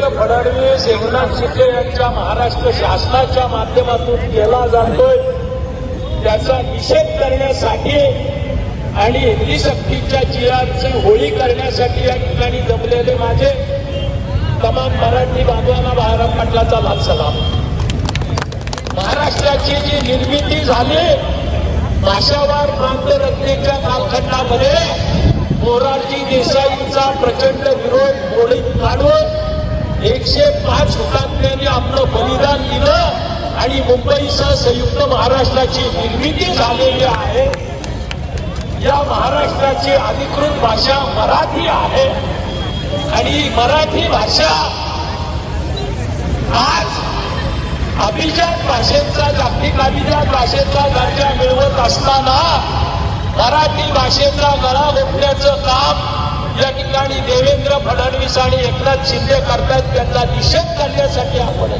देवेंद्र फडणवीस एकनाथ शिंदे यांच्या महाराष्ट्र शासनाच्या माध्यमातून केला जातोय त्याचा निषेध करण्यासाठी आणि हिंदी सक्तीच्या GRची होळी करण्यासाठी या ठिकाणी जमलेले माझे तमाम मराठी बांधवांना बाळाराम पाटलाचा लाल सलाम. महाराष्ट्राची जी निर्मिती झाली भाषावार प्रांतरचनेच्या कालखंडामध्ये मोरारजी देसाईंचा प्रचंड विरोध मोडीत काढून 105 हुतात्म्यांनी आपलं बलिदान दिलं आणि मुंबईसह संयुक्त महाराष्ट्राची निर्मिती झालेली आहे. या महाराष्ट्राची अधिकृत भाषा मराठी आहे आणि मराठी भाषा आज अभिजात भाषेचा जागतिक अभिजात भाषेचा दर्जा मिळवत असताना मराठी भाषेचा गळा घोटण्याचं काम या ठिकाणी देवेंद्र फडणवीस आणि एकनाथ शिंदे करतात. त्याचा निषेध करण्यासाठी आपण